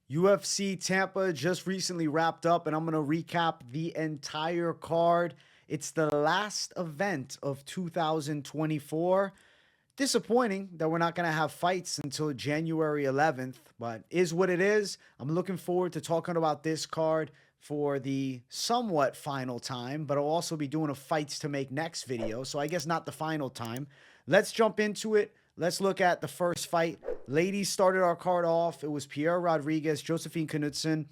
UFC Tampa just recently wrapped up, and I'm going to recap the entire card. It's the last event of 2024. Disappointing that we're not going to have fights until January 11th, but is what it is. I'm looking forward to talking about this card for the somewhat final time, but I'll also be doing a fights to make next video, so I guess not the final time. Let's jump into it. Let's look at the first fight. Ladies started our card off. It was Pierre Rodriguez, Josephine Knutsson.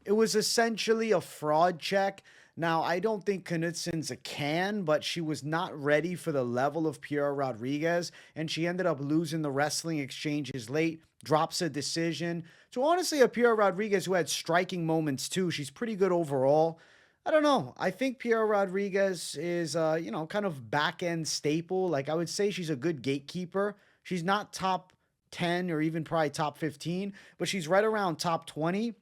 It was essentially a fraud check. Now, I don't think Knutsson's a can, but she was not ready for the level of Pierre Rodriguez, and she ended up losing the wrestling exchanges late, drops a decision. So honestly, a Pierre Rodriguez who had striking moments too. She's pretty good overall. I don't know. I think Pierre Rodriguez is, kind of back end staple. Like I would say she's a good gatekeeper. She's not top 10 or even probably top 15, but she's right around top 20.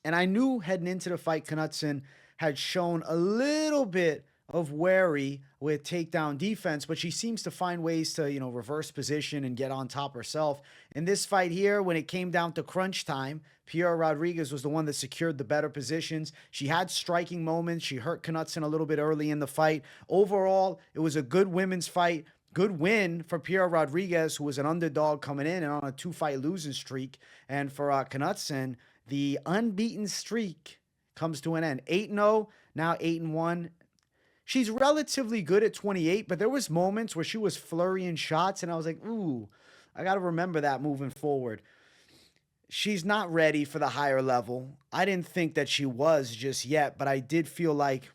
And I knew heading into the fight, Knutsson had shown a little bit of wary with takedown defense, but she seems to find ways to, reverse position and get on top herself. In this fight here, when it came down to crunch time, Pierre Rodriguez was the one that secured the better positions. She had striking moments. She hurt Knutsson a little bit early in the fight. Overall, it was a good women's fight. Good win for Pierre Rodriguez, who was an underdog coming in and on a 2-fight losing streak. And for Knutsson, the unbeaten streak comes to an end. 8-0, now 8-1. She's relatively good at 28, but there was moments where she was flurrying shots, and I was like, ooh, I got to remember that moving forward. She's not ready for the higher level. I didn't think that she was just yet, but I did feel like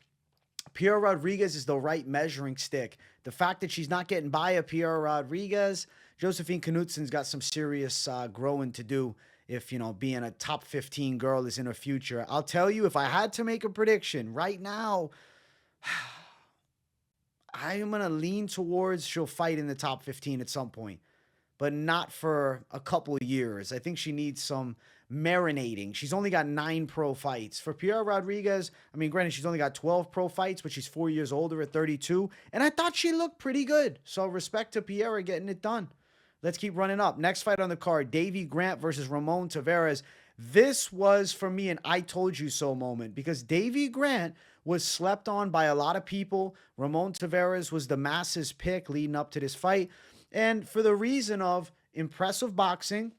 Pierre Rodriguez is the right measuring stick. The fact that she's not getting by a Pierre Rodriguez, Josephine Knutsson's got some serious growing to do if, being a top 15 girl is in her future. I'll tell you, if I had to make a prediction right now, I'm going to lean towards she'll fight in the top 15 at some point, but not for a couple of years. I think she needs some marinating. She's only got 9 pro fights. For Pierre Rodriguez, I mean, granted, she's only got 12 pro fights, but she's 4 years older at 32, and I thought she looked pretty good. So respect to Pierre getting it done. Let's keep running up. Next fight on the card, Davey Grant versus Ramon Taveras. This was, for me, an I told you so moment because Davey Grant was slept on by a lot of people. Ramon Taveras was the masses pick leading up to this fight. And for the reason of impressive boxing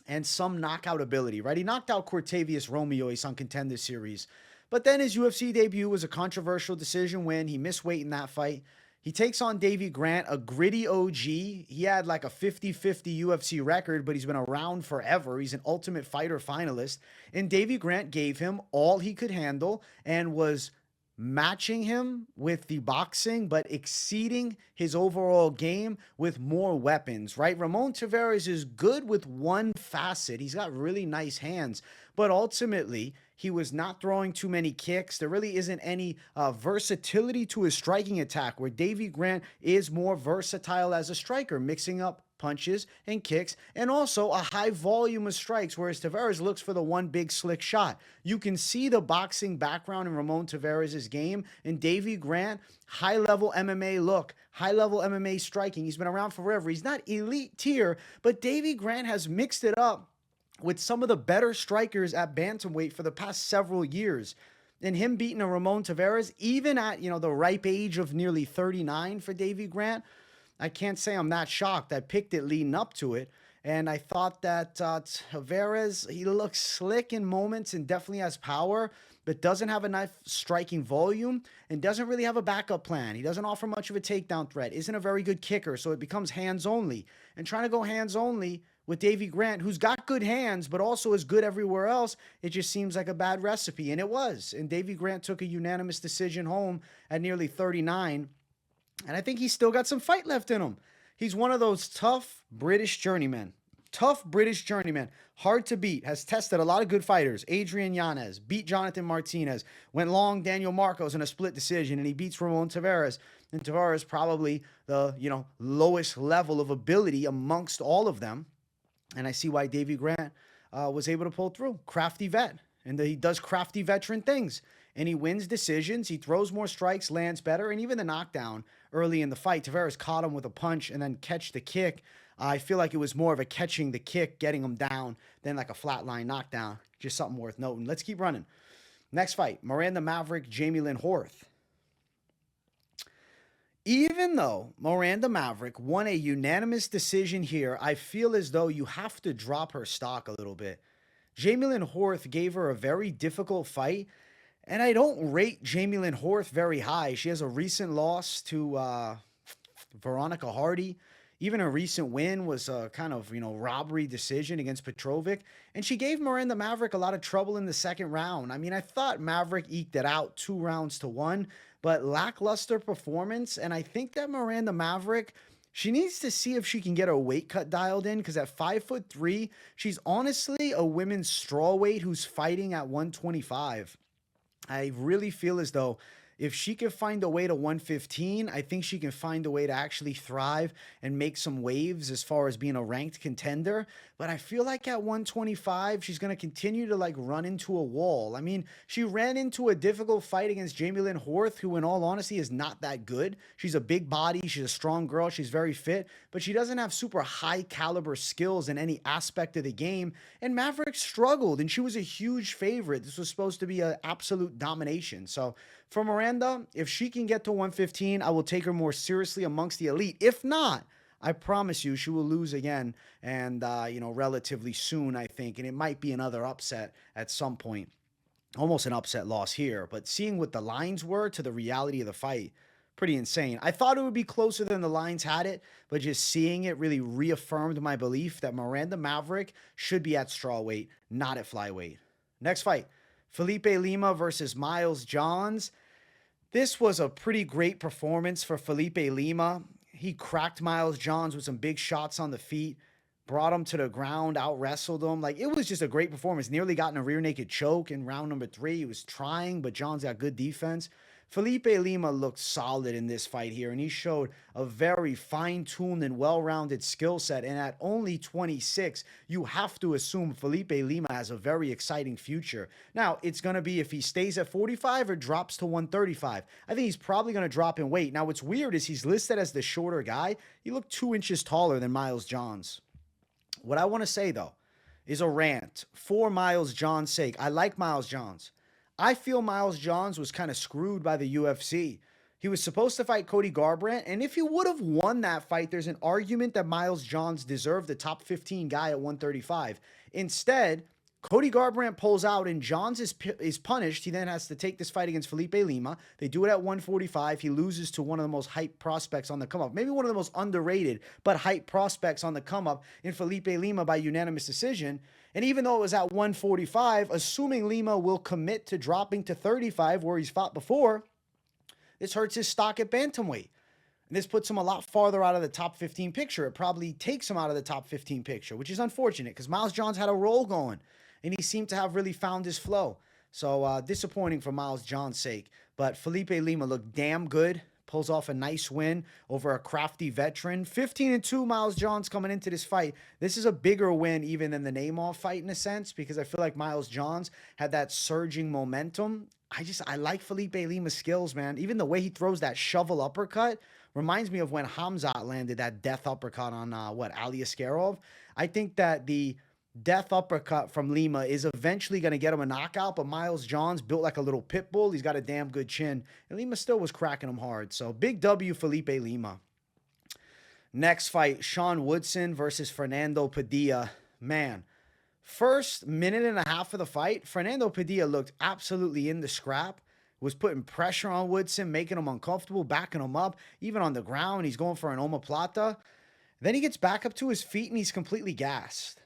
and some knockout ability, right? He knocked out Cortavius Romeois on Contender Series. But then his UFC debut was a controversial decision win. He missed weight in that fight. He takes on Davey Grant, a gritty OG. He had like a 50-50 UFC record, but he's been around forever. He's an Ultimate Fighter finalist. And Davey Grant gave him all he could handle and was matching him with the boxing, but exceeding his overall game with more weapons, right? Ramon Taveras is good with one facet. He's got really nice hands, but ultimately, he was not throwing too many kicks. There really isn't any versatility to his striking attack, where Davey Grant is more versatile as a striker, mixing up punches and kicks, and also a high volume of strikes, whereas Taveras looks for the one big slick shot. You can see the boxing background in Ramon Taveras' game, and Davey Grant, high-level MMA look, high-level MMA striking. He's been around forever. He's not elite tier, but Davey Grant has mixed it up with some of the better strikers at bantamweight for the past several years. And him beating a Ramon Taveras, even at, the ripe age of nearly 39 for Davey Grant, I can't say I'm that shocked. I picked it leading up to it. And I thought that Taveras, he looks slick in moments and definitely has power, but doesn't have enough striking volume and doesn't really have a backup plan. He doesn't offer much of a takedown threat, isn't a very good kicker, so it becomes hands only. And trying to go hands only with Davey Grant, who's got good hands, but also is good everywhere else, it just seems like a bad recipe. And it was. And Davey Grant took a unanimous decision home at nearly 39. And I think he's still got some fight left in him. He's one of those tough British journeymen. Tough British journeyman. Hard to beat. Has tested a lot of good fighters. Adrian Yanez. Beat Jonathan Martinez. Went long Daniel Marcos in a split decision. And he beats Ramon Taveras. And Taveras probably the, lowest level of ability amongst all of them. And I see why Davey Grant was able to pull through. Crafty vet. And he does crafty veteran things. and he wins decisions. He throws more strikes, lands better, and even the knockdown early in the fight. Taveras caught him with a punch and then catch the kick. I feel like it was more of a catching the kick, getting him down, than like a flatline knockdown. Just something worth noting. Let's keep running. Next fight, Miranda Maverick, Jamie Lynn Horth. Even though Miranda Maverick won a unanimous decision here, I feel as though you have to drop her stock a little bit. Jamie Lynn Horth gave her a very difficult fight, and I don't rate Jamie Lynn Horth very high. She has a recent loss to Veronica Hardy. Even a recent win was a kind of, robbery decision against Petrovic. And she gave Miranda Maverick a lot of trouble in the second round. I mean, I thought Maverick eked it out 2-1, but lackluster performance. And I think that Miranda Maverick, she needs to see if she can get her weight cut dialed in, because at 5'3", she's honestly a women's strawweight who's fighting at 125. I really feel as though if she can find a way to 115, I think she can find a way to actually thrive and make some waves as far as being a ranked contender. But I feel like at 125, she's going to continue to run into a wall. I mean, she ran into a difficult fight against Jamie Lynn Horth, who in all honesty is not that good. She's a big body. She's a strong girl. She's very fit, but she doesn't have super high caliber skills in any aspect of the game. And Maverick struggled, and she was a huge favorite. This was supposed to be an absolute domination. So for Miranda, if she can get to 115, I will take her more seriously amongst the elite. If not, I promise you she will lose again, and relatively soon, I think, and it might be another upset at some point. Almost an upset loss here, but seeing what the lines were to the reality of the fight, pretty insane. I thought it would be closer than the lines had it, but just seeing it really reaffirmed my belief that Miranda Maverick should be at strawweight, not at flyweight. Next fight, Felipe Lima versus Miles Johns. This was a pretty great performance for Felipe Lima. He cracked Miles Johns with some big shots on the feet, brought him to the ground, out-wrestled him. It was just a great performance. Nearly got in a rear naked choke in round number 3. He was trying, but Johns got good defense. Felipe Lima looked solid in this fight here, and he showed a very fine-tuned and well-rounded skill set. And at only 26, you have to assume Felipe Lima has a very exciting future. Now, it's going to be if he stays at 45 or drops to 135. I think he's probably going to drop in weight. Now, what's weird is he's listed as the shorter guy. He looked 2 inches taller than Miles Johns. What I want to say, though, is a rant for Miles Johns' sake. I like Miles Johns. I feel Miles Johns was kind of screwed by the UFC. He was supposed to fight Cody Garbrandt, and if he would have won that fight, there's an argument that Miles Johns deserved the top 15 guy at 135. Instead, Cody Garbrandt pulls out, and Johns is punished. He then has to take this fight against Felipe Lima. They do it at 145. He loses to one of the most hyped prospects on the come-up. Maybe one of the most underrated, but hyped prospects on the come-up in Felipe Lima by unanimous decision. And even though it was at 145, assuming Lima will commit to dropping to 35 where he's fought before, this hurts his stock at bantamweight. And this puts him a lot farther out of the top 15 picture. It probably takes him out of the top 15 picture, which is unfortunate because Miles Johns had a roll going, and he seemed to have really found his flow. So disappointing for Miles Johns' sake. But Felipe Lima looked damn good. Pulls off a nice win over a crafty veteran. 15-2 Miles Johns coming into this fight. This is a bigger win even than the Nemov fight in a sense, because I feel like Miles Johns had that surging momentum. I like Felipe Lima's skills, man. Even the way he throws that shovel uppercut reminds me of when Hamzat landed that death uppercut on, Ali Askarov. I think that the death uppercut from Lima is eventually going to get him a knockout, but Miles Johns built like a little pit bull. He's got a damn good chin, and Lima still was cracking him hard. So big W, Felipe Lima. Next fight, Sean Woodson versus Fernando Padilla. Man, first minute and a half of the fight, Fernando Padilla looked absolutely in the scrap, was putting pressure on Woodson, making him uncomfortable, backing him up, even on the ground. He's going for an omoplata. Then he gets back up to his feet, and he's completely gassed.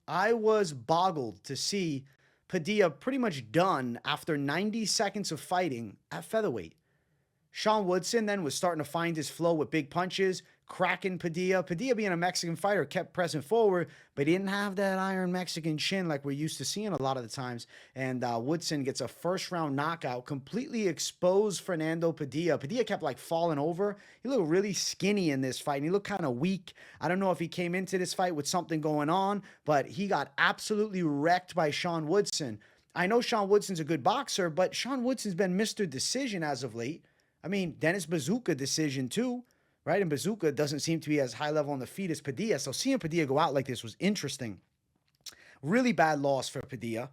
I was boggled to see Padilla pretty much done after 90 seconds of fighting at featherweight. Sean Woodson then was starting to find his flow with big punches, cracking Padilla. Padilla, being a Mexican fighter, kept pressing forward, but he didn't have that iron Mexican chin like we're used to seeing a lot of the times. And Woodson gets a first-round knockout, completely exposed Fernando Padilla. Padilla kept falling over. He looked really skinny in this fight, and he looked kind of weak. I don't know if he came into this fight with something going on, but he got absolutely wrecked by Sean Woodson. I know Sean Woodson's a good boxer, but Sean Woodson's been Mr. Decision as of late. I mean, Dennis Bazooka decision too, right? And Bazooka doesn't seem to be as high level on the feet as Padilla. So seeing Padilla go out like this was interesting. Really bad loss for Padilla.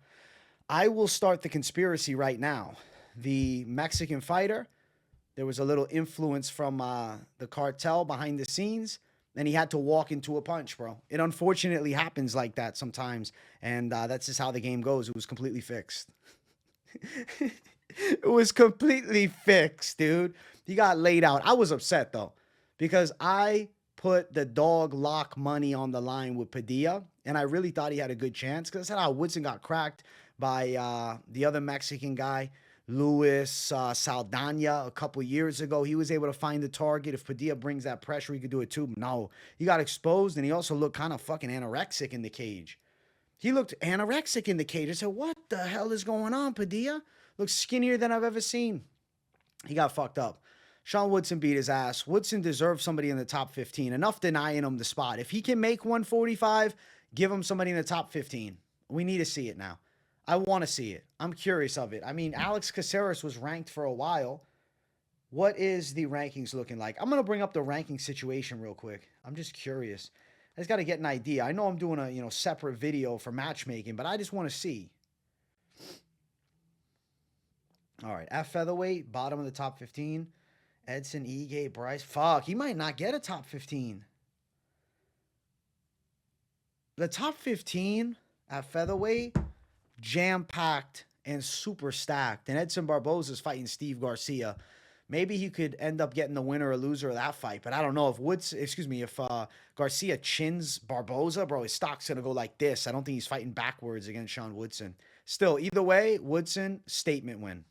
I will start the conspiracy right now. The Mexican fighter, there was a little influence from the cartel behind the scenes, and he had to walk into a punch, bro. It unfortunately happens like that sometimes, and that's just how the game goes. It was completely fixed. It was completely fixed, dude. He got laid out. I was upset, though, because I put the dog lock money on the line with Padilla, and I really thought he had a good chance because I said how Woodson got cracked by the other Mexican guy, Luis Saldana, a couple years ago. He was able to find the target. If Padilla brings that pressure, he could do it too. No, he got exposed, and he also looked kind of fucking anorexic in the cage. He looked anorexic in the cage. I said, what the hell is going on, Padilla? Looks skinnier than I've ever seen. He got fucked up. Sean Woodson beat his ass. Woodson deserves somebody in the top 15. Enough denying him the spot. If he can make 145, give him somebody in the top 15. We need to see it now. I want to see it. I'm curious of it. I mean, Alex Caceres was ranked for a while. What is the rankings looking like? I'm going to bring up the ranking situation real quick. I'm just curious. I just got to get an idea. I know I'm doing a separate video for matchmaking, but I just want to see. All right, at featherweight, bottom of the top 15. Edson, Ige, Bryce. Fuck, he might not get a top 15. The top 15 at featherweight, jam-packed and super stacked. And Edson Barboza's fighting Steve Garcia. Maybe he could end up getting the winner or loser of that fight. But I don't know if Garcia chins Barboza, bro, his stock's going to go like this. I don't think he's fighting backwards against Sean Woodson. Still, either way, Woodson, statement win.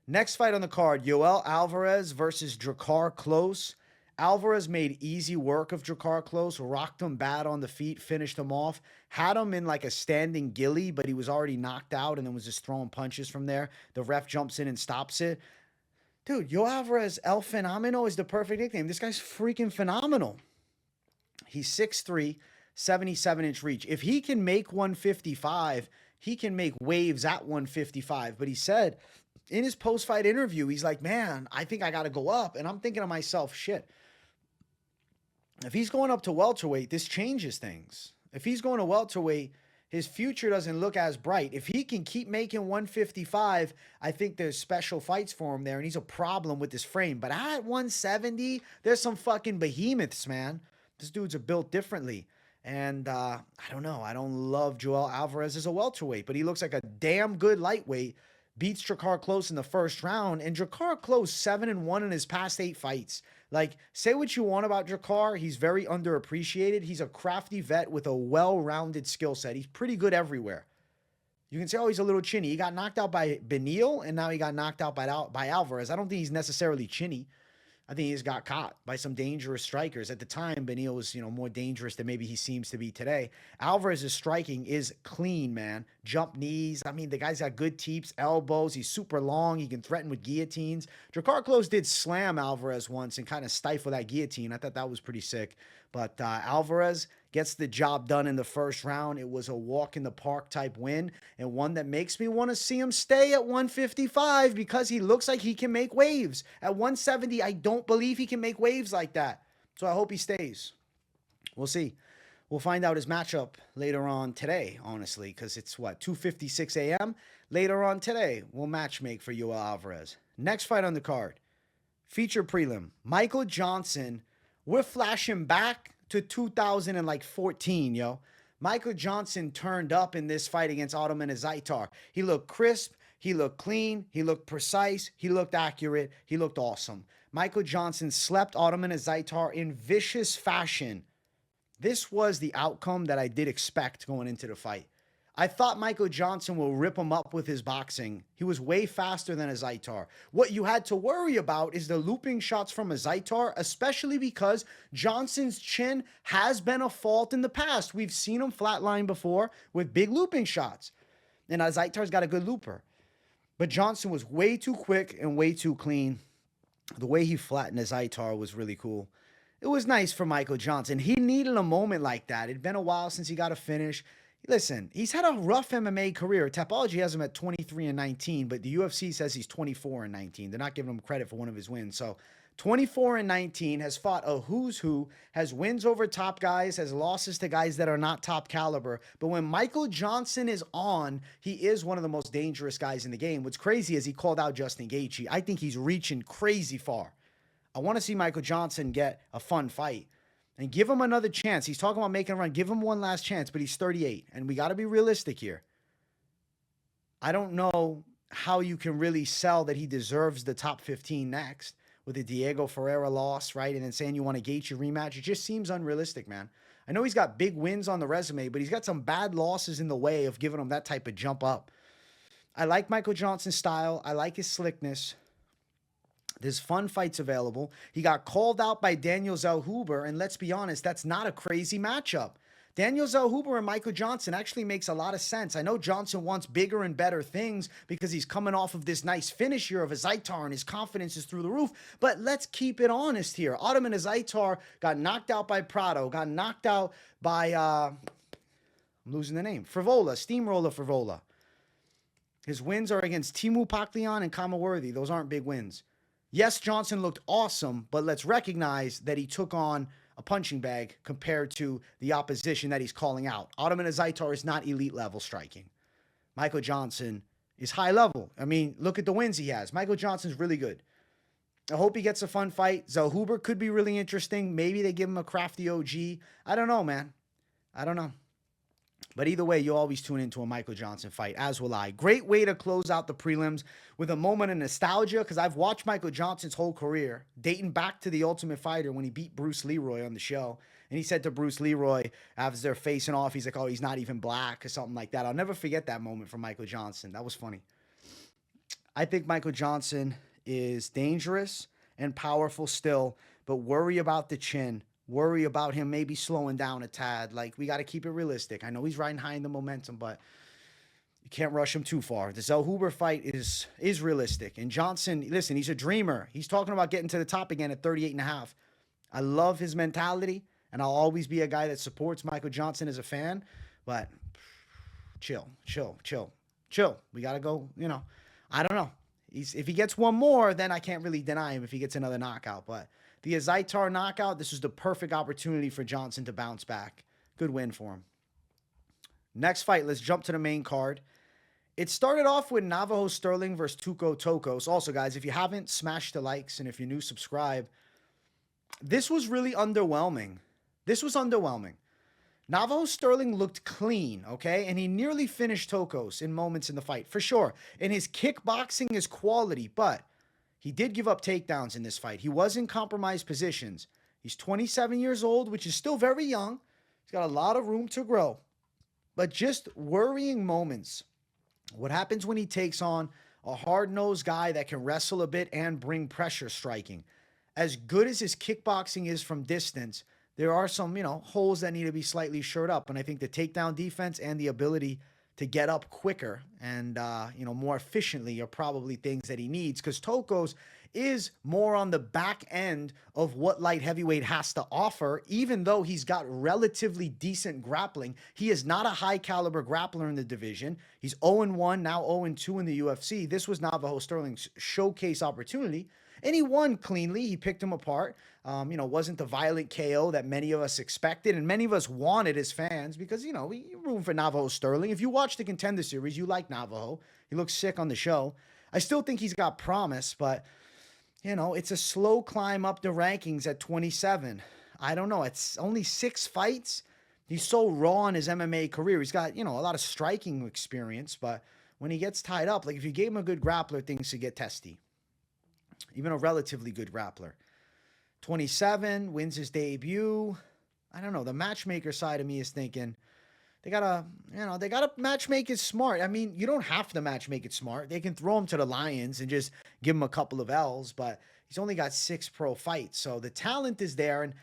Next fight on the card, Yoel Alvarez versus Drakkar Klose. Alvarez made easy work of Drakkar Klose, rocked him bad on the feet, finished him off, had him in like a standing gilly, but he was already knocked out and then was just throwing punches from there. The ref jumps in and stops it. Dude, Yoel Alvarez, El Fenomeno is the perfect nickname. This guy's freaking phenomenal. He's 6'3", 77-inch reach. If he can make 155, he can make waves at 155. But he said in his post-fight interview, he's like, man, I think I got to go up. And I'm thinking to myself, shit, if he's going up to welterweight, this changes things. If he's going to welterweight, his future doesn't look as bright. If he can keep making 155, I think there's special fights for him there, and he's a problem with his frame. But at 170, there's some fucking behemoths, man. This dude's are built differently. And I don't know. I don't love Yoel Alvarez as a welterweight, but he looks like a damn good lightweight. Beats Drakkar Klose in the first round, and Drakkar Klose 7-1 in his past 8 fights. Like, say what you want about Drakkar, he's very underappreciated. He's a crafty vet with a well-rounded skill set. He's pretty good everywhere. You can say, oh, he's a little chinny. He got knocked out by Beneil, and now he got knocked out by Alvarez. I don't think he's necessarily chinny. I think he just got caught by some dangerous strikers. At the time, Beneil was, more dangerous than maybe he seems to be today. Alvarez's striking is clean, man. Jump knees. I mean, the guy's got good teeps, elbows. He's super long. He can threaten with guillotines. Drakkar Klose did slam Alvarez once and kind of stifle that guillotine. I thought that was pretty sick. But Alvarez gets the job done in the first round. It was a walk in the park type win, and one that makes me want to see him stay at 155 because he looks like he can make waves. At 170, I don't believe he can make waves like that. So I hope he stays. We'll see. We'll find out his matchup later on today, honestly, because it's 2:56 a.m. Later on today, we'll matchmake for Yoel Alvarez. Next fight on the card, feature prelim, Michael Johnson. We're flashing back to 2014, yo. Michael Johnson turned up in this fight against Ottman Azaitar. He looked crisp. He looked clean. He looked precise. He looked accurate. He looked awesome. Michael Johnson slept Ottman Azaitar in vicious fashion. This was the outcome that I did expect going into the fight. I thought Michael Johnson will rip him up with his boxing. He was way faster than Azaitar. What you had to worry about is the looping shots from Azaitar, especially because Johnson's chin has been a fault in the past. We've seen him flatline before with big looping shots. And Azaitar's got a good looper. But Johnson was way too quick and way too clean. The way he flattened Azaitar was really cool. It was nice for Michael Johnson. He needed a moment like that. It'd been a while since he got a finish. Listen, he's had a rough MMA career. Tapology has him at 23 and 19, but the UFC says he's 24 and 19. They're not giving him credit for one of his wins. So 24 and 19, has fought a who's who, has wins over top guys, has losses to guys that are not top caliber. But when Michael Johnson is on, he is one of the most dangerous guys in the game. What's crazy is he called out Justin Gaethje. I think he's reaching crazy far. I want to see Michael Johnson get a fun fight and give him another chance. He's talking about making a run. Give him one last chance, but he's 38, and we got to be realistic here. I don't know how you can really sell that he deserves the top 15 next with the Diego Ferreira loss, right? And then saying you want a Gaethje rematch. It just seems unrealistic, man. I know he's got big wins on the resume, but he's got some bad losses in the way of giving him that type of jump up. I like Michael Johnson's style. I like his slickness. There's fun fights available. He got called out by Daniel Zellhuber, and let's be honest, that's not a crazy matchup. Daniel Zellhuber and Michael Johnson actually makes a lot of sense. I know Johnson wants bigger and better things because he's coming off of this nice finish here of Azaitar and his confidence is through the roof. But let's keep it honest here. Ottman Azaitar got knocked out by Prado, got knocked out by, I'm losing the name, Frivola, Steamroller Frivola. His wins are against Timu Paklian and Kamaworthy. Those aren't big wins. Yes, Johnson looked awesome, but let's recognize that he took on a punching bag compared to the opposition that he's calling out. Ottman Azaitar is not elite level striking. Michael Johnson is high level. I mean, look at the wins he has. Michael Johnson's really good. I hope he gets a fun fight. Zellhuber could be really interesting. Maybe they give him a crafty OG. I don't know, man. I don't know. But either way, you'll always tune into a Michael Johnson fight, as will I. Great way to close out the prelims with a moment of nostalgia, because I've watched Michael Johnson's whole career, dating back to The Ultimate Fighter when he beat Bruce Leroy on the show. And he said to Bruce Leroy, as they're facing off, he's like, oh, he's not even black or something like that. I'll never forget that moment from Michael Johnson. That was funny. I think Michael Johnson is dangerous and powerful still, but worry about the chin. Worry about him maybe slowing down a tad. Like, we got to keep it realistic. I know he's riding high in the momentum, but you can't rush him too far. The Zellhuber fight is realistic. And Johnson, listen, he's a dreamer. He's talking about getting to the top again at 38 and a half. I love his mentality, and I'll always be a guy that supports Michael Johnson as a fan. But chill. We got to go, I don't know. If he gets one more, then I can't really deny him if he gets another knockout. But the Azaitar knockout, this was the perfect opportunity for Johnson to bounce back. Good win for him. Next fight, let's jump to the main card. It started off with Navajo Stirling versus Tuco Tokkos. Also, guys, if you haven't, smash the likes, and if you're new, subscribe. This was really underwhelming. Navajo Stirling looked clean, okay? And he nearly finished Tokkos in moments in the fight, for sure. And his kickboxing is quality, but he did give up takedowns in this fight. He was in compromised positions. He's 27 years old, which is still very young. He's got a lot of room to grow. But just worrying moments. What happens when he takes on a hard-nosed guy that can wrestle a bit and bring pressure striking? As good as his kickboxing is from distance, there are some, holes that need to be slightly shored up. And I think the takedown defense and the ability to get up quicker and, more efficiently are probably things that he needs, because Tokkos is more on the back end of what light heavyweight has to offer. Even though he's got relatively decent grappling, he is not a high caliber grappler in the division. He's 0-1, now 0-2 in the UFC. This was Navajo Stirling's showcase opportunity, and he won cleanly. He picked him apart. Wasn't the violent KO that many of us expected and many of us wanted as fans, because, we room for Navajo Stirling. If you watch the Contender Series, you like Navajo. He looks sick on the show. I still think he's got promise, but, it's a slow climb up the rankings at 27. I don't know. It's only 6 fights. He's so raw in his MMA career. He's got, a lot of striking experience, but when he gets tied up, like if you gave him a good grappler, things could get testy. Even a relatively good grappler. 27, wins his debut. I don't know. The matchmaker side of me is thinking they gotta matchmake it smart. I mean, you don't have to matchmake it smart. They can throw him to the Lions and just give him a couple of L's, but he's only got 6 pro fights. So the talent is there, and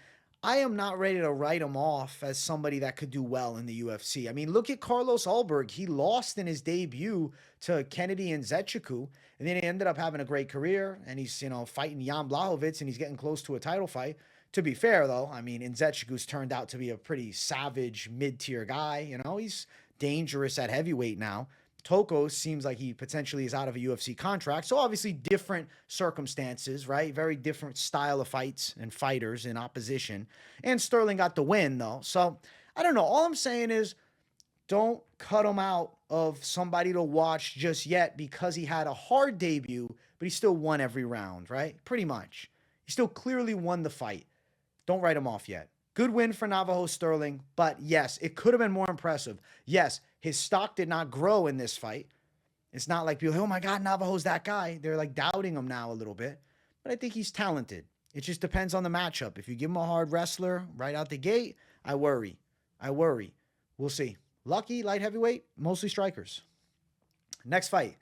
I am not ready to write him off as somebody that could do well in the UFC. I mean, look at Carlos Ulberg. He lost in his debut to Kennedy and Zetchiku, and then he ended up having a great career, and he's, fighting Jan Blachowicz, and he's getting close to a title fight. To be fair, though, I mean, Nzechukwu's turned out to be a pretty savage mid-tier guy. He's dangerous at heavyweight now. Tokkos seems like he potentially is out of a UFC contract. So obviously different circumstances, right? Very different style of fights and fighters in opposition. And Stirling got the win, though. So I don't know. All I'm saying is don't cut him out of somebody to watch just yet because he had a hard debut, but he still won every round, right? Pretty much. He still clearly won the fight. Don't write him off yet. Good win for Navajo Stirling, but yes, it could have been more impressive. Yes, his stock did not grow in this fight. It's not like people, oh my God, Navajo's that guy. They're like doubting him now a little bit, but I think he's talented. It just depends on the matchup. If you give him a hard wrestler right out the gate, I worry. We'll see. Lucky, light heavyweight, mostly strikers. Next fight,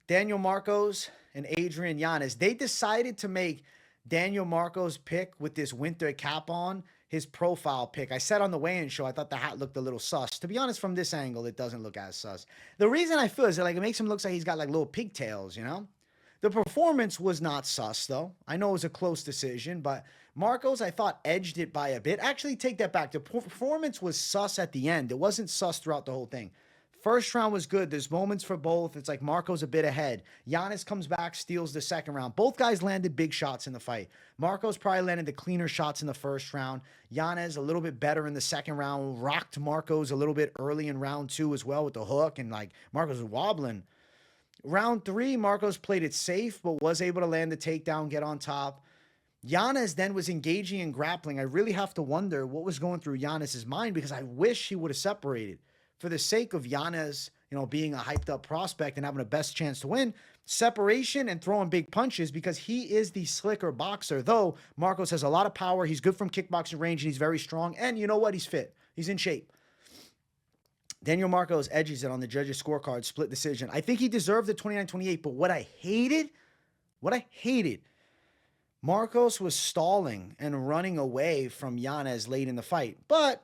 Daniel Marcos and Adrian Yanez. They decided to make Daniel Marcos' pick with this winter cap on his profile pick. I said on the weigh-in show, I thought the hat looked a little sus. To be honest, from this angle, it doesn't look as sus. The reason I feel is that like it makes him look like he's got like little pigtails, you know? The performance was not sus, though. I know it was a close decision, but Marcos, I thought, edged it by a bit. Actually, take that back. The performance was sus at the end. It wasn't sus throughout the whole thing. First round was good. There's moments for both. It's like Marcos a bit ahead. Yanez comes back, steals the second round. Both guys landed big shots in the fight. Marcos probably landed the cleaner shots in the first round. Yanez a little bit better in the second round. Rocked Marcos a little bit early in round 2 as well with the hook. And like Marcos was wobbling. Round 3, Marcos played it safe, but was able to land the takedown, get on top. Yanez then was engaging in grappling. I really have to wonder what was going through Yanez's mind because I wish he would have separated. For the sake of Yanez, being a hyped up prospect and having the best chance to win, separation and throwing big punches because he is the slicker boxer. Though Marcos has a lot of power. He's good from kickboxing range and he's very strong. And you know what? He's fit. He's in shape. Daniel Marcos edges it on the judges' scorecard, split decision. I think he deserved the 29-28, but what I hated, Marcos was stalling and running away from Yanez late in the fight. But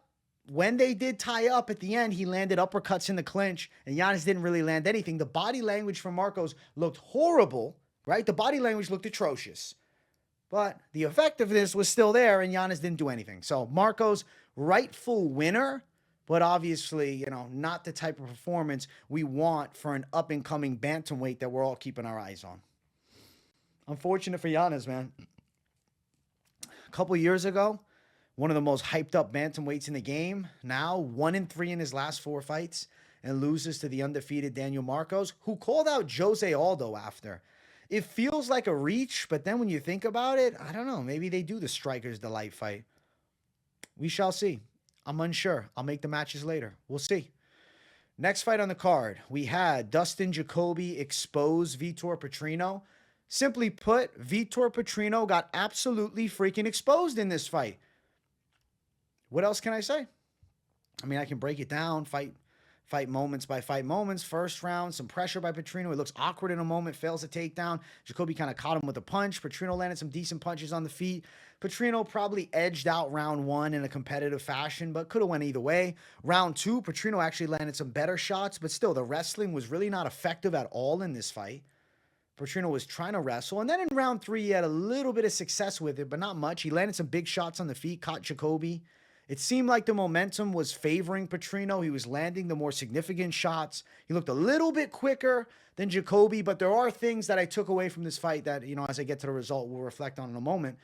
when they did tie up at the end, he landed uppercuts in the clinch, and Yanez didn't really land anything. The body language from Marcos looked horrible, right? The body language looked atrocious. But the effectiveness was still there, and Yanez didn't do anything. So Marcos, rightful winner, but obviously, not the type of performance we want for an up-and-coming bantamweight that we're all keeping our eyes on. Unfortunate for Yanez, man. A couple years ago, one of the most hyped-up bantamweights in the game. Now, 1-3 in his last 4 fights and loses to the undefeated Daniel Marcos, who called out Jose Aldo after. It feels like a reach, but then when you think about it, I don't know. Maybe they do the Strikers Delight fight. We shall see. I'm unsure. I'll make the matches later. We'll see. Next fight on the card, we had Dustin Jacoby expose Vitor Petrino. Simply put, Vitor Petrino got absolutely freaking exposed in this fight. What else can I say? I mean, I can break it down, fight moments by fight moments. First round, some pressure by Petrino. It looks awkward in a moment, fails a takedown. Jacoby kind of caught him with a punch. Petrino landed some decent punches on the feet. Petrino probably edged out round 1 in a competitive fashion, but could have went either way. Round 2, Petrino actually landed some better shots, but still, the wrestling was really not effective at all in this fight. Petrino was trying to wrestle, and then in round 3, he had a little bit of success with it, but not much. He landed some big shots on the feet, caught Jacoby. It seemed like the momentum was favoring Petrino. He was landing the more significant shots. He looked a little bit quicker than Jacoby, but there are things that I took away from this fight that, as I get to the result, we'll reflect on in a moment.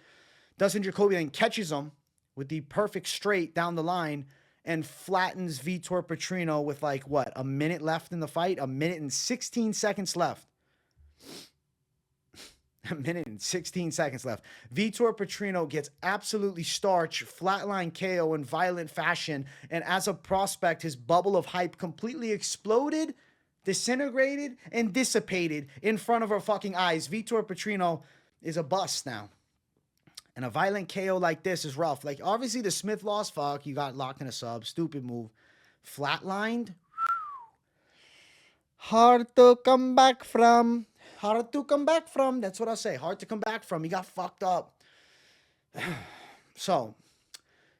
Dustin Jacoby then catches him with the perfect straight down the line and flattens Vitor Petrino with a minute left in the fight? A minute and 16 seconds left. A minute and 16 seconds left. Vitor Petrino gets absolutely starched, flatline KO in violent fashion, and as a prospect, his bubble of hype completely exploded, disintegrated, and dissipated in front of our fucking eyes. Vitor Petrino is a bust now. And a violent KO like this is rough. Obviously, the Smith loss, fuck, you got locked in a sub. Stupid move. Flatlined. Hard to come back from. That's what I'll say. Hard to come back from. He got fucked up. So,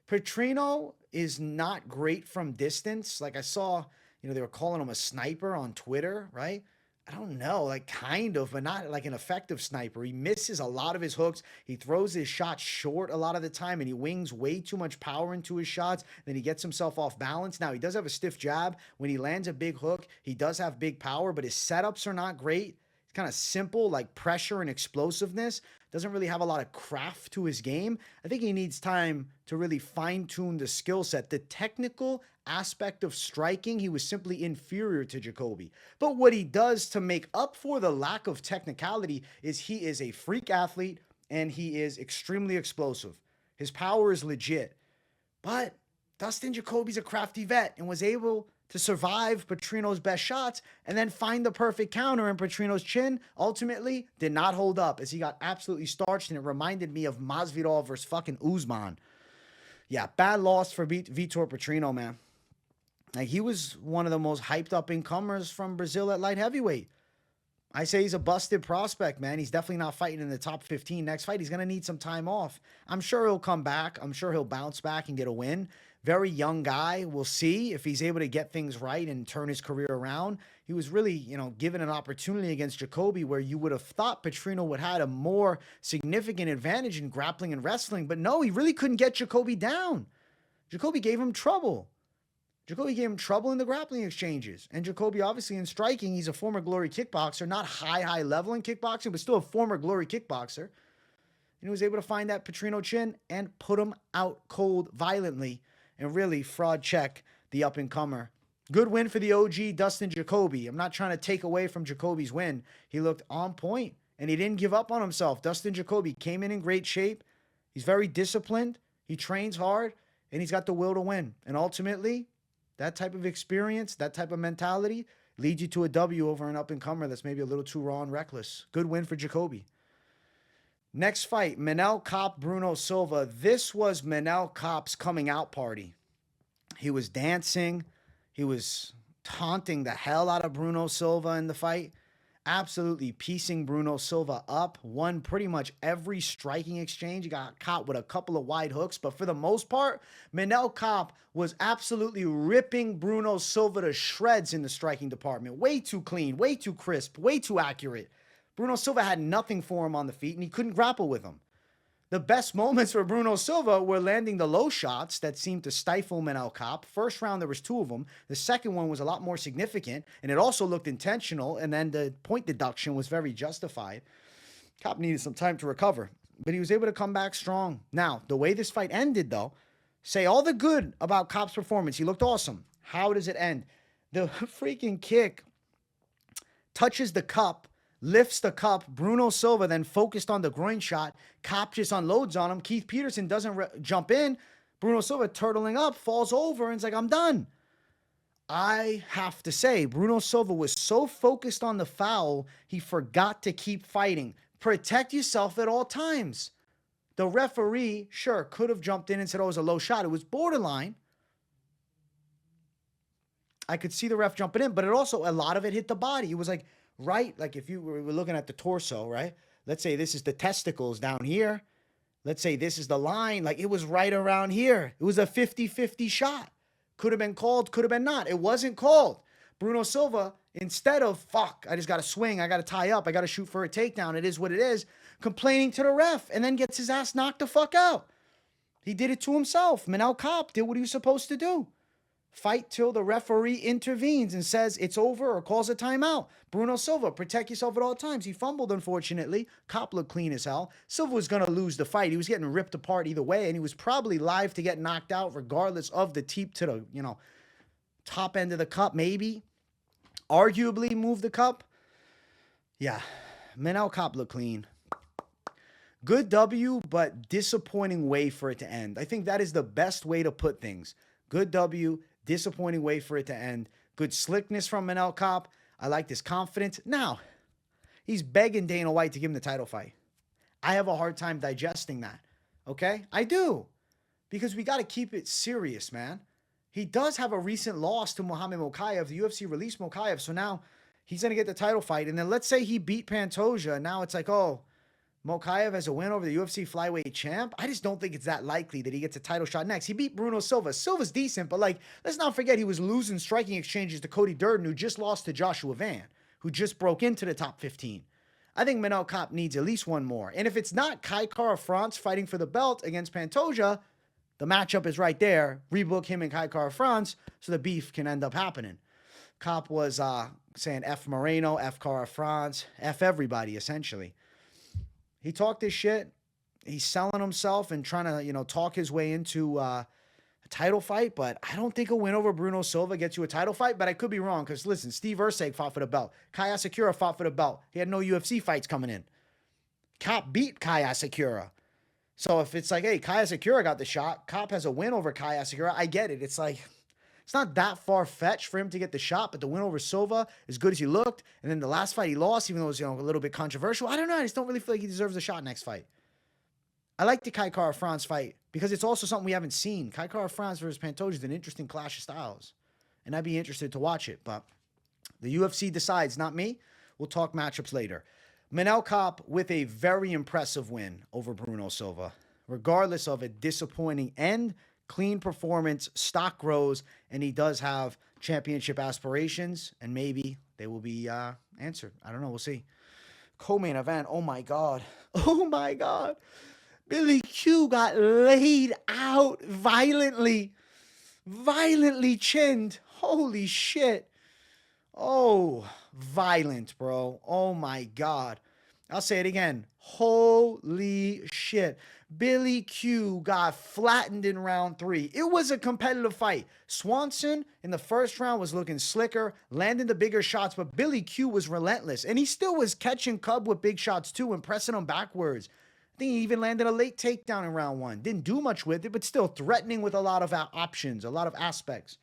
Petrino is not great from distance. I saw, they were calling him a sniper on Twitter, right? I don't know, like kind of, but not like an effective sniper. He misses a lot of his hooks. He throws his shots short a lot of the time, and he wings way too much power into his shots. Then he gets himself off balance. Now, he does have a stiff jab. When he lands a big hook, he does have big power, but his setups are not great. It's kind of simple, like pressure and explosiveness. Doesn't really have a lot of craft to his game. I think he needs time to really fine tune the skill set. The technical aspect of striking, he was simply inferior to Jacoby. But what he does to make up for the lack of technicality is he is a freak athlete and he is extremely explosive. His power is legit. But Dustin Jacoby's a crafty vet and was able to survive Petrino's best shots and then find the perfect counter, and Petrino's chin ultimately did not hold up as he got absolutely starched, and it reminded me of Masvidal versus fucking Usman. Yeah, bad loss for Vitor Petrino, man. Like, he was one of the most hyped up incomers from Brazil at light heavyweight. I say he's a busted prospect, man. He's definitely not fighting in the top 15 next fight. He's going to need some time off. I'm sure he'll come back. I'm sure he'll bounce back and get a win. Very young guy. We'll see if he's able to get things right and turn his career around. He was really, given an opportunity against Jacoby where you would have thought Petrino would have had a more significant advantage in grappling and wrestling. But no, he really couldn't get Jacoby down. Jacoby gave him trouble. Jacoby gave him trouble in the grappling exchanges. And Jacoby, obviously, in striking, he's a former glory kickboxer. Not high level in kickboxing, but still a former glory kickboxer. And he was able to find that Petrino chin and put him out cold violently and really fraud check the up-and-comer. Good win for the OG, Dustin Jacoby. I'm not trying to take away from Jacoby's win. He looked on point, and he didn't give up on himself. Dustin Jacoby came in great shape. He's very disciplined. He trains hard, and he's got the will to win. And ultimately, that type of experience, that type of mentality leads you to a W over an up-and-comer that's maybe a little too raw and reckless. Good win for Jacoby. Next fight, Manel Kape, Bruno Silva. This was Manel Kape's coming out party. He was dancing. He was taunting the hell out of Bruno Silva in the fight. Absolutely piecing Bruno Silva up. Won pretty much every striking exchange. He got caught with a couple of wide hooks. But for the most part, Manel Kape was absolutely ripping Bruno Silva to shreds in the striking department. Way too clean, way too crisp, way too accurate. Bruno Silva had nothing for him on the feet, and he couldn't grapple with him. The best moments for Bruno Silva were landing the low shots that seemed to stifle Manel Kape. First round, there was 2 of them. The second one was a lot more significant, and it also looked intentional, and then the point deduction was very justified. Kape needed some time to recover, but he was able to come back strong. Now, the way this fight ended, though, say all the good about Kape's performance. He looked awesome. How does it end? The freaking kick touches the cup, lifts the cup. Bruno Silva then focused on the groin shot. Kape just unloads on him. Keith Peterson doesn't jump in. Bruno Silva turtling up, falls over, and it's like, I'm done. I have to say, Bruno Silva was so focused on the foul, he forgot to keep fighting. Protect yourself at all times. The referee, sure, could have jumped in and said, oh, it was a low shot. It was borderline. I could see the ref jumping in, but it also, a lot of it hit the body. It was like, right? Like if you were looking at the torso, right? Let's say this is the testicles down here. Let's say this is the line. Like it was right around here. It was a 50-50 shot. Could have been called, could have been not. It wasn't called. Bruno Silva, instead of, fuck, I just got to swing. I got to tie up. I got to shoot for a takedown. It is what it is. Complaining to the ref and then gets his ass knocked the fuck out. He did it to himself. Manel Kape did what he was supposed to do. Fight till the referee intervenes and says it's over or calls a timeout. Bruno Silva, protect yourself at all times. He fumbled, unfortunately. Kape looked clean as hell. Silva was going to lose the fight. He was getting ripped apart either way, and he was probably live to get knocked out regardless of the teep to the, top end of the cup, maybe. Arguably move the cup. Yeah, Manel Kape looked clean. Good W, but disappointing way for it to end. I think that is the best way to put things. Good W, disappointing way for it to end. Good slickness from Manel Kape. I like his confidence. Now, he's begging Dana White to give him the title fight. I have a hard time digesting that. Okay? I do. Because we got to keep it serious, man. He does have a recent loss to Muhammad Mokaev. The UFC released Mokaev, so now he's going to get the title fight. And then let's say he beat Pantoja. Now it's like, oh, Mokaev has a win over the UFC flyweight champ. I just don't think it's that likely that he gets a title shot next. He beat Bruno Silva. Silva's decent, but let's not forget he was losing striking exchanges to Cody Durden, who just lost to Joshua Van, who just broke into the top 15. I think Manel Kape needs at least one more. And if it's not Kai Kara-France fighting for the belt against Pantoja, the matchup is right there. Rebook him and Kai Kara-France so the beef can end up happening. Kape was saying F Moreno, F Kara-France, F everybody, essentially. He talked this shit. He's selling himself and trying to, talk his way into a title fight, but I don't think a win over Bruno Silva gets you a title fight, but I could be wrong because, listen, Steve Erceg fought for the belt. Kai Asakura fought for the belt. He had no UFC fights coming in. Kape beat Kai Asakura. So if it's like, hey, Kai Asakura got the shot, Kape has a win over Kai Asakura, I get it. It's like, it's not that far-fetched for him to get the shot, but the win over Silva, as good as he looked, and then the last fight he lost, even though it was, a little bit controversial, I don't know. I just don't really feel like he deserves a shot next fight. I like the Kai Kara-France fight because it's also something we haven't seen. Kai Kara-France versus Pantoja is an interesting clash of styles, and I'd be interested to watch it, but the UFC decides, not me. We'll talk matchups later. Manel Kape with a very impressive win over Bruno Silva. Regardless of a disappointing end, clean performance, stock grows, and he does have championship aspirations, and maybe they will be answered. I don't know. We'll see. Co-main event. Oh, my God. Oh, my God. Billy Q got laid out violently chinned. Holy shit. Oh, violent, bro. Oh, my God. I'll say it again. Holy shit. Billy Q got flattened in round 3. It was a competitive fight. Swanson in the first round was looking slicker, landing the bigger shots, but Billy Q was relentless. And he still was catching Cub with big shots too and pressing him backwards. I think he even landed a late takedown in round 1. Didn't do much with it, but still threatening with a lot of options, a lot of aspects.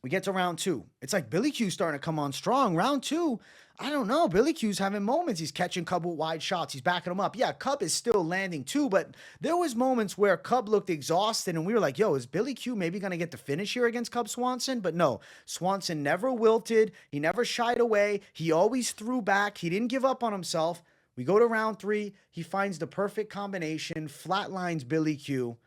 We get to round 2. It's like Billy Q's starting to come on strong. Round 2, I don't know. Billy Q's having moments. He's catching Cub with wide shots. He's backing him up. Yeah, Cub is still landing too, but there was moments where Cub looked exhausted and we were like, yo, is Billy Q maybe going to get the finish here against Cub Swanson? But no, Swanson never wilted. He never shied away. He always threw back. He didn't give up on himself. We go to round 3. He finds the perfect combination, flatlines Billy Q.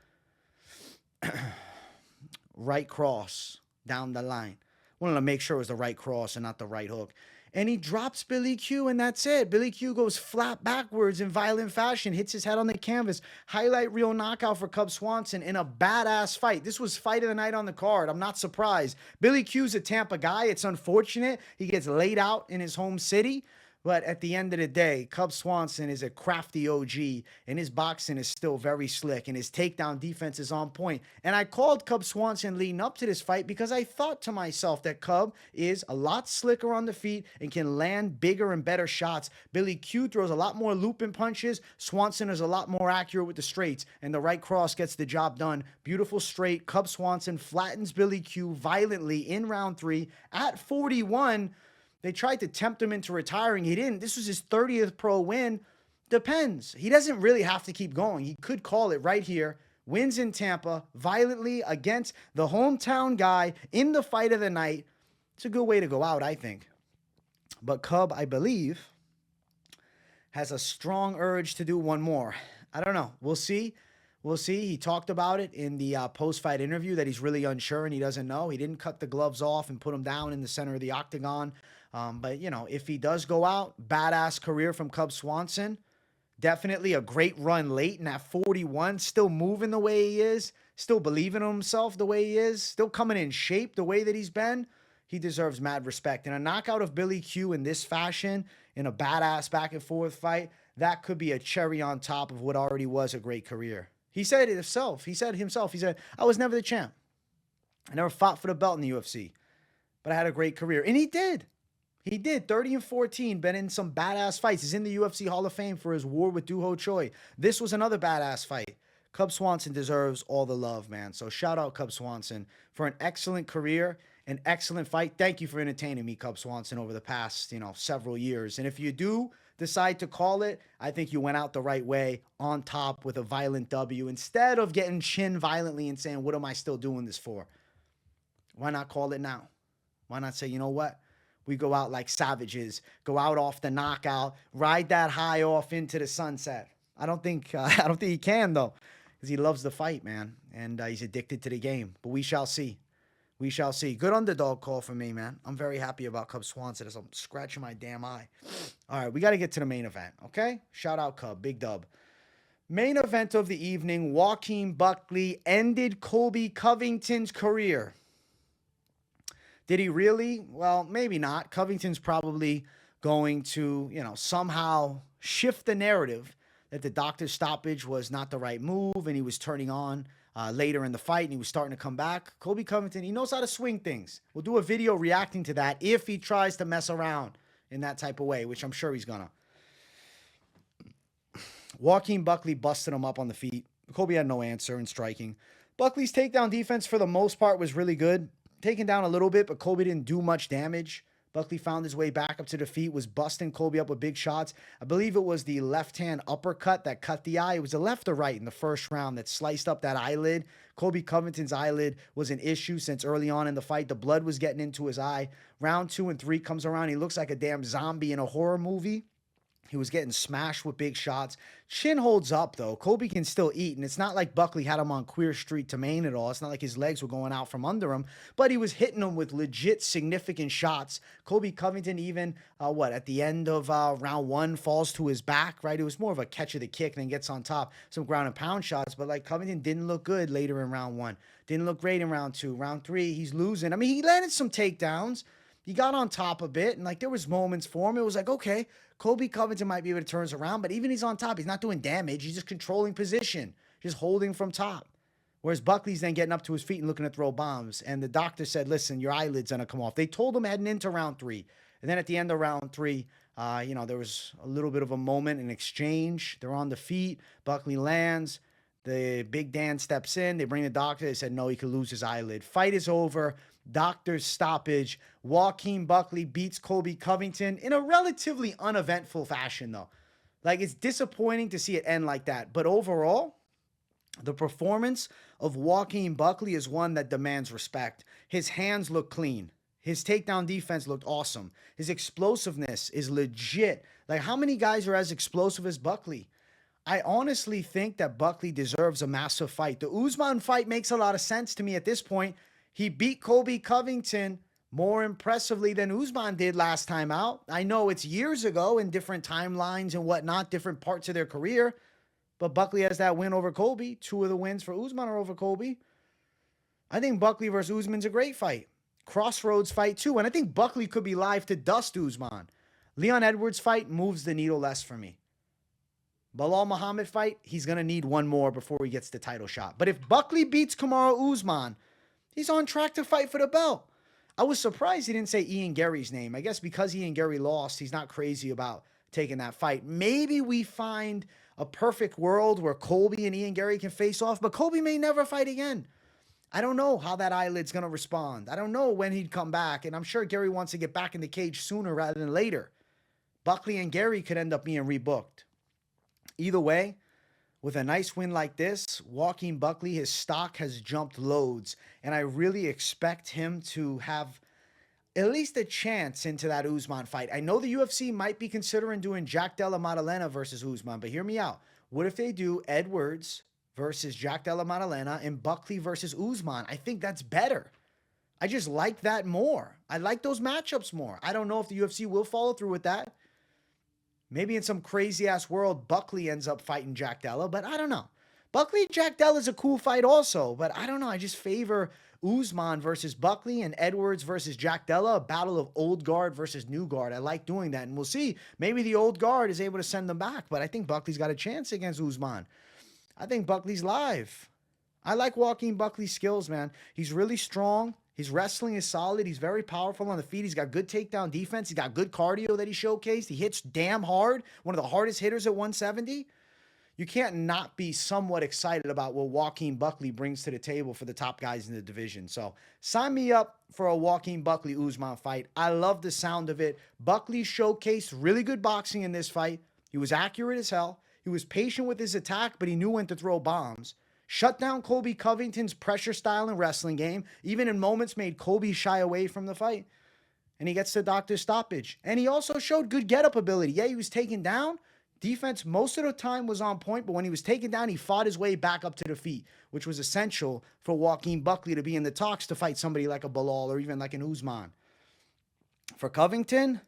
Right cross down the line. Wanted to make sure it was the right cross and not the right hook. And he drops Billy Q, and that's it. Billy Q goes flat backwards in violent fashion, hits his head on the canvas. Highlight reel knockout for Cub Swanson in a badass fight. This was fight of the night on the card. I'm not surprised. Billy Q's a Tampa guy. It's unfortunate he gets laid out in his home city. But at the end of the day, Cub Swanson is a crafty OG, and his boxing is still very slick, and his takedown defense is on point. And I called Cub Swanson leading up to this fight because I thought to myself that Cub is a lot slicker on the feet and can land bigger and better shots. Billy Q throws a lot more looping punches. Swanson is a lot more accurate with the straights, and the right cross gets the job done. Beautiful straight. Cub Swanson flattens Billy Q violently in round 3 at 41. They tried to tempt him into retiring. He didn't. This was his 30th pro win. Depends. He doesn't really have to keep going. He could call it right here. Wins in Tampa violently against the hometown guy in the fight of the night. It's a good way to go out, I think. But Cub, I believe, has a strong urge to do one more. I don't know. We'll see. We'll see. He talked about it in the post-fight interview that he's really unsure and he doesn't know. He didn't cut the gloves off and put him down in the center of the octagon. But, if he does go out, badass career from Cub Swanson. Definitely a great run late in at 41. Still moving the way he is. Still believing in himself the way he is. Still coming in shape the way that he's been. He deserves mad respect. And a knockout of Billy Q in this fashion, in a badass back and forth fight, that could be a cherry on top of what already was a great career. He said it himself. He said, I was never the champ. I never fought for the belt in the UFC. But I had a great career. And he did. He did. 30-14. Been in some badass fights. He's in the UFC Hall of Fame for his war with Doo Ho Choi. This was another badass fight. Cub Swanson deserves all the love, man. So shout out Cub Swanson for an excellent career, an excellent fight. Thank you for entertaining me, Cub Swanson, over the past, several years. And if you do decide to call it, I think you went out the right way, on top with a violent W, instead of getting chinned violently and saying, what am I still doing this for? Why not call it now? Why not say, you know what? We go out like savages, go out off the knockout, ride that high off into the sunset. I don't think he can, though, because he loves the fight, man, and he's addicted to the game. But we shall see. We shall see. Good underdog call for me, man. I'm very happy about Cub Swanson as I'm scratching my damn eye. All right, we got to get to the main event, okay? Shout out Cub, big dub. Main event of the evening, Joaquin Buckley ended Colby Covington's career. Did he really? Well, maybe not. Covington's probably going to, somehow shift the narrative that the doctor's stoppage was not the right move and he was turning on later in the fight and he was starting to come back. Colby Covington, he knows how to swing things. We'll do a video reacting to that if he tries to mess around in that type of way, which I'm sure he's gonna. Joaquin Buckley busted him up on the feet. Colby had no answer in striking. Buckley's takedown defense for the most part was really good. Taken down a little bit, but Colby didn't do much damage. Buckley found his way back up to the feet, was busting Colby up with big shots. I believe it was the left-hand uppercut that cut the eye. It was the left or right in the first round that sliced up that eyelid. Colby Covington's eyelid was an issue since early on in the fight. The blood was getting into his eye. Round 2 and 3 comes around. He looks like a damn zombie in a horror movie. He was getting smashed with big shots. Chin holds up, though. Colby can still eat, and it's not like Buckley had him on Queer Street to Maine at all. It's not like his legs were going out from under him, but he was hitting him with legit significant shots. Colby Covington even, at the end of round 1, falls to his back, right? It was more of a catch of the kick and then gets on top. Some ground and pound shots, but Covington didn't look good later in round 1. Didn't look great in round 2. Round 3, he's losing. I mean, he landed some takedowns. He got on top a bit, and there was moments for him. It was okay, Colby Covington might be able to turn us around, but even he's on top, he's not doing damage. He's just controlling position, just holding from top. Whereas Buckley's then getting up to his feet and looking to throw bombs. And the doctor said, listen, your eyelid's going to come off. They told him heading into round 3. And then at the end of round 3, there was a little bit of a moment, an exchange. They're on the feet. Buckley lands. The big Dan steps in. They bring the doctor. They said, no, he could lose his eyelid. Fight is over. Doctor's stoppage. Joaquin Buckley beats Colby Covington in a relatively uneventful fashion, though. It's disappointing to see it end like that. But overall, the performance of Joaquin Buckley is one that demands respect. His hands look clean. His takedown defense looked awesome. His explosiveness is legit. How many guys are as explosive as Buckley? I honestly think that Buckley deserves a massive fight. The Usman fight makes a lot of sense to me at this point. He beat Colby Covington more impressively than Usman did last time out. I know it's years ago in different timelines and whatnot, different parts of their career, but Buckley has that win over Colby. 2 of the wins for Usman are over Colby. I think Buckley versus Usman's a great fight. Crossroads fight too, and I think Buckley could be live to dust Usman. Leon Edwards fight moves the needle less for me. Bilal Muhammad fight, he's going to need one more before he gets the title shot. But if Buckley beats Kamaru Usman, he's on track to fight for the belt. I was surprised he didn't say Ian Gary's name. I guess because Ian Gary lost, he's not crazy about taking that fight. Maybe we find a perfect world where Colby and Ian Gary can face off, but Colby may never fight again. I don't know how that eyelid's going to respond. I don't know when he'd come back, and I'm sure Gary wants to get back in the cage sooner rather than later. Buckley and Gary could end up being rebooked. Either way, with a nice win like this, Joaquin Buckley, his stock has jumped loads, and I really expect him to have at least a chance into that Usman fight. I know the UFC might be considering doing Jack Della Maddalena versus Usman, but hear me out. What if they do Edwards versus Jack Della Maddalena and Buckley versus Usman? I think that's better. I just like that more. I like those matchups more. I don't know if the UFC will follow through with that. Maybe in some crazy-ass world, Buckley ends up fighting Jack Della, but I don't know. Buckley Jack Della is a cool fight also, but I don't know. I just favor Usman versus Buckley and Edwards versus Jack Della, a battle of old guard versus new guard. I like doing that, and we'll see. Maybe the old guard is able to send them back, but I think Buckley's got a chance against Usman. I think Buckley's live. I like Joaquin Buckley's skills, man. He's really strong. His wrestling is solid. He's very powerful on the feet. He's got good takedown defense. He's got good cardio that he showcased. He hits damn hard. One of the hardest hitters at 170. You can't not be somewhat excited about what Joaquin Buckley brings to the table for the top guys in the division. So sign me up for a Joaquin Buckley-Usman fight. I love the sound of it. Buckley showcased really good boxing in this fight. He was accurate as hell. He was patient with his attack, but he knew when to throw bombs. Shut down Colby Covington's pressure style and wrestling game, even in moments made Colby shy away from the fight. And he gets the doctor's stoppage. And he also showed good get-up ability. Yeah, he was taken down. Defense, most of the time, was on point, but when he was taken down, he fought his way back up to the feet, which was essential for Joaquin Buckley to be in the talks to fight somebody like a Bilal or even like an Ottman. For Covington,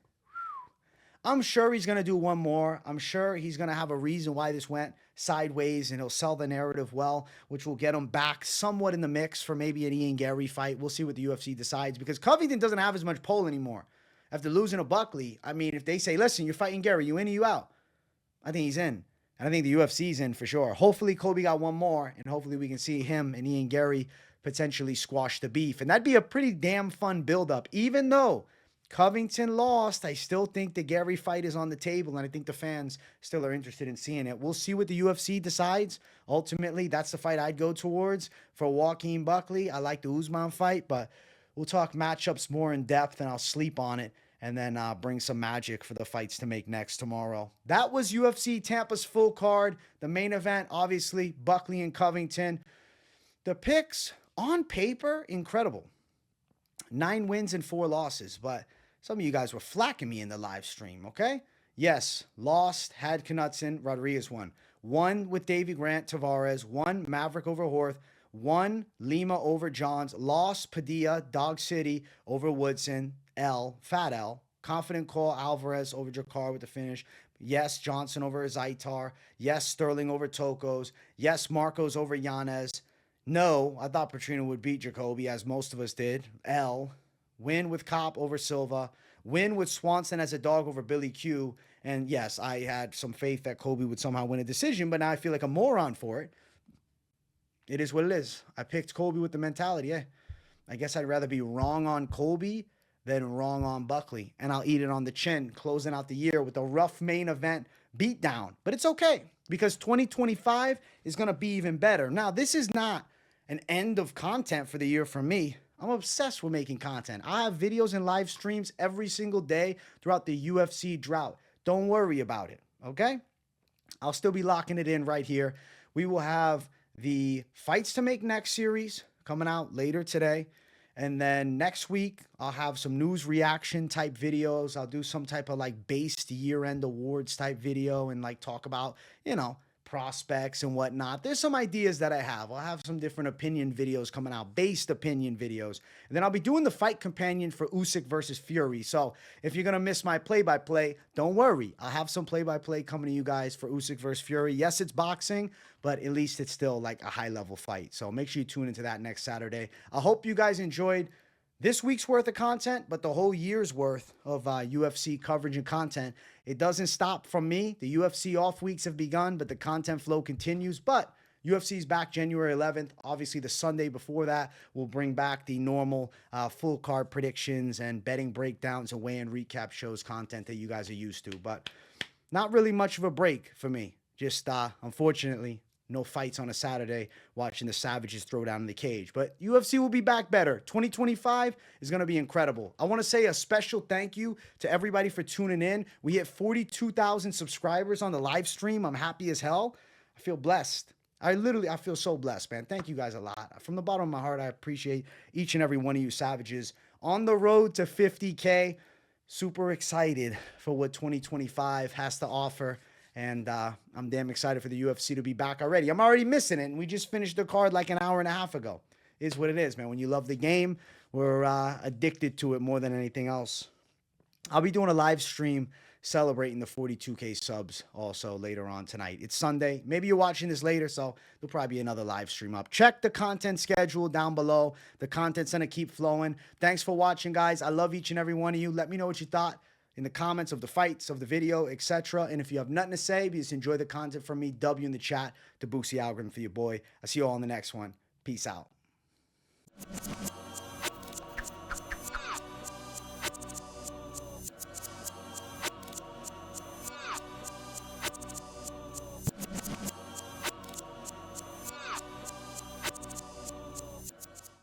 I'm sure he's going to do one more. I'm sure he's going to have a reason why this went sideways, and he'll sell the narrative well, which will get him back somewhat in the mix for maybe an Ian Gary fight. We'll see what the UFC decides, because Covington doesn't have as much pull anymore. After losing to Buckley, I mean, if they say, listen, you're fighting Gary, you in or you out? I think he's in. And I think the UFC's in for sure. Hopefully, Kobe got one more, and hopefully we can see him and Ian Gary potentially squash the beef. And that'd be a pretty damn fun buildup. Even though Covington lost, I still think the Gary fight is on the table, and I think the fans still are interested in seeing it. We'll see what the UFC decides. Ultimately, that's the fight I'd go towards. For Joaquin Buckley, I like the Ottman fight, but we'll talk matchups more in depth, and I'll sleep on it, and then bring some magic for the fights to make next tomorrow. That was UFC Tampa's full card. The main event, obviously, Buckley and Covington. The picks, on paper, incredible. 9 wins and 4 losses, but some of you guys were flacking me in the live stream, okay? Yes, lost, had Knutsson, Rodriguez won. 1 with Davey Grant, Taveras. 1 Maverick over Horth. 1 Lima over Johns. Lost Padilla, Dog City over Woodson. Fat L. Confident call, Alvarez over Drakkar with the finish. Yes, Johnson over Azaitar. Yes, Stirling over Tokkos. Yes, Marcos over Yanez. No, I thought Petrino would beat Jacoby, as most of us did. Win with Kape over Silva. Win with Swanson as a dog over Billy Q. And yes, I had some faith that Kobe would somehow win a decision, but now I feel like a moron for it. It is what it is. I picked Kobe with the mentality. I guess I'd rather be wrong on Kobe than wrong on Buckley. And I'll eat it on the chin, closing out the year with a rough main event beatdown. But it's okay, because 2025 is going to be even better. Now, this is not an end of content for the year for me. I'm obsessed with making content. I have videos and live streams every single day throughout the UFC drought. Don't worry about it, okay? I'll still be locking it in right here. We will have the Fights to Make Next series coming out later today. And then next week, I'll have some news reaction type videos. I'll do some type of like based year-end awards type video and like talk about, prospects and whatnot. There's some ideas that I have. I'll have some different opinion videos coming out, based opinion videos. And then I'll be doing the fight companion for Usyk versus Fury. So if you're going to miss my play-by-play, don't worry. I'll have some play-by-play coming to you guys for Usyk versus Fury. Yes, it's boxing, but at least it's still like a high-level fight. So make sure you tune into that next Saturday. I hope you guys enjoyed this week's worth of content, but the whole year's worth of UFC coverage and content. It doesn't stop from me. The UFC off weeks have begun, but the content flow continues. But UFC's back January 11th. Obviously, the Sunday before that, we'll bring back the normal full card predictions and betting breakdowns and weigh-in recap shows content that you guys are used to. But not really much of a break for me. Just, unfortunately, no fights on a Saturday watching the Savages throw down in the cage. But UFC will be back better. 2025 is going to be incredible. I want to say a special thank you to everybody for tuning in. We hit 42,000 subscribers on the live stream. I'm happy as hell. I feel blessed. I feel so blessed, man. Thank you guys a lot. From the bottom of my heart, I appreciate each and every one of you Savages. On the road to 50K. Super excited for what 2025 has to offer. And I'm damn excited for the UFC to be back already. I'm already missing it, and we just finished the card like an hour and a half ago. Is what it is, man. When you love the game, we're addicted to it more than anything else. I'll be doing a live stream celebrating the 42K subs also later on tonight. It's Sunday. Maybe you're watching this later, so there'll probably be another live stream up. Check the content schedule down below. The content's going to keep flowing. Thanks for watching, guys. I love each and every one of you. Let me know what you thought in the comments of the fights, of the video, etc. And if you have nothing to say, just enjoy the content from me, W in the chat to boost the algorithm for your boy. I'll see you all in the next one. Peace out.